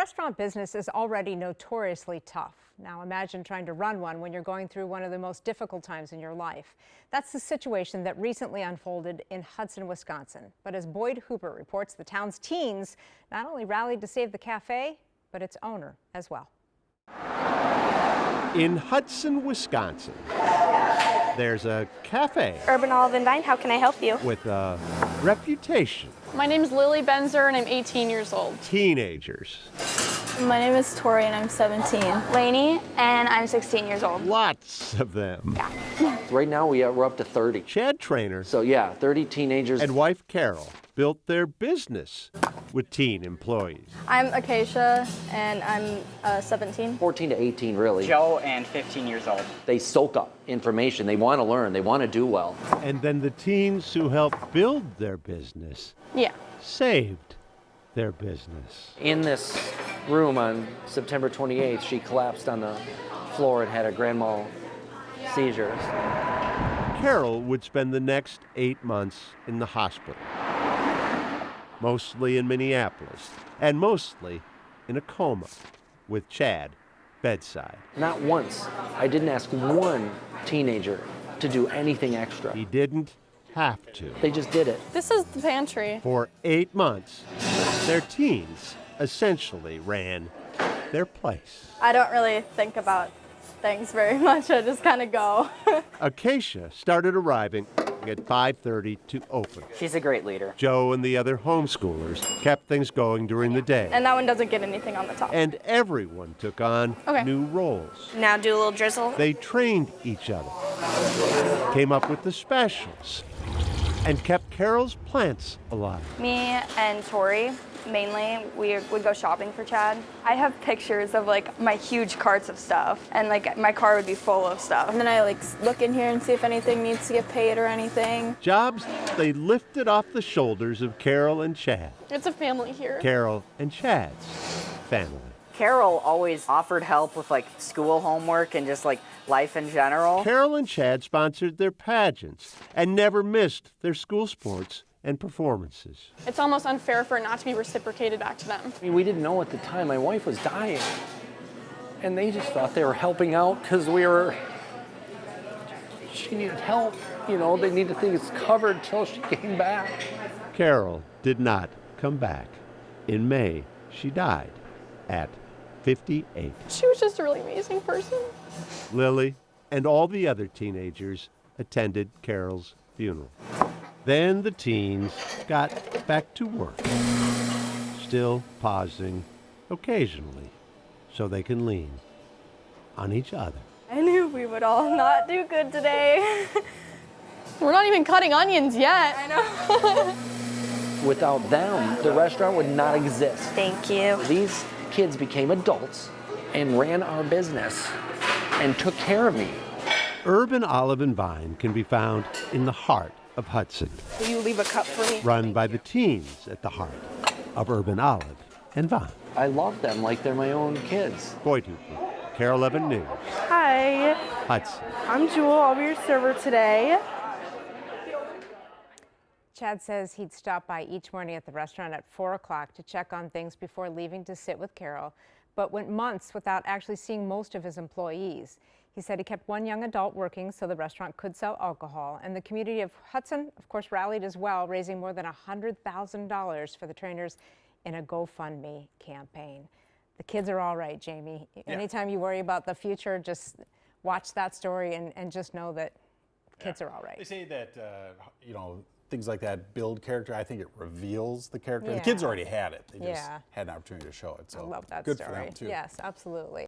restaurant business is already notoriously tough. Now imagine trying to run one when you're going through one of the most difficult times in your life. That's the situation that recently unfolded in Hudson, Wisconsin. But as Boyd Hooper reports, the town's teens not only rallied to save the cafe, but its owner as well. In Hudson, Wisconsin, there's a cafe Urban Olive and Vine, how can I help you? with a reputation. My name is Lily Benzer and I'm 18 years old. Teenagers, My name is Tori and I'm 17. Lainey, and I'm 16 years old. lots of them. Right now, we're up to 30. Chad Trainer So yeah, 30 teenagers. and wife Carol built their business with teen employees. I'm Acacia and I'm 17. 14 to 18, really. Joe and 15 years old. They soak up information. They want to learn. They want to do well. And then the teens who helped build their business Yeah. saved their business. In this room on September 28th, she collapsed on the floor and had a grand mal seizure. Carol would spend the next 8 months in the hospital, mostly in Minneapolis, and mostly in a coma, with Chad bedside. Not once. I didn't ask one teenager to do anything extra. He didn't have to. They just did it. This is the pantry. For 8 months, their teens essentially ran their place. I don't really think about things very much. I just kind of go. Acacia started arriving at 5:30 to open. She's a great leader. Joe and the other homeschoolers kept things going during the day. And that one doesn't get anything on the top. And everyone took on Okay. new roles. Now do a little drizzle. They trained each other, came up with the specials, and kept Carol's plants alive. Me and Tori, mainly, we would go shopping for Chad. I have pictures of like my huge carts of stuff, and like my car would be full of stuff. And then I look in here and see if anything needs to get paid or anything. Jobs they lifted off the shoulders of Carol and Chad. It's a family here. Carol and Chad's family. Carol always offered help with like school homework and just like life in general. Carol and Chad sponsored their pageants and never missed their school sports and performances. It's almost unfair for it not to be reciprocated back to them. I mean, we didn't know at the time my wife was dying. And they just thought they were helping out because she needed help. You know, they needed things covered till she came back. Carol did not come back. In May, she died at 58. She was just a really amazing person. Lily and all the other teenagers attended Carol's funeral. Then the teens got back to work, still pausing occasionally so they can lean on each other. I knew we would all not do good today. We're not even cutting onions yet. I know. Without them, the restaurant would not exist. Thank you. These kids became adults and ran our business and took care of me. Urban Olive and Vine can be found in the heart of Hudson, Will you leave a cup for me? run by the teens at the heart of Urban Olive and Vine. I love them like they're my own kids. Boyd Hooper, Carol 11 News, Hi, Hudson. I'm Jewel. I'll be your server today. Chad says he'd stop by each morning at the restaurant at 4 o'clock to check on things before leaving to sit with Carol, but went months without actually seeing most of his employees. He said he kept one young adult working so the restaurant could sell alcohol, and the community of Hudson, of course, rallied as well, raising more than $100,000 for the trainers in a GoFundMe campaign. The kids are all right, Jamie. Yeah. Anytime you worry about the future, just watch that story and just know that kids are all right. They say that, things like that build character. I think it reveals the character. Yeah. The kids already had it. They just Yeah. had an opportunity to show it. So I love that good story. for them, too. Yes, absolutely.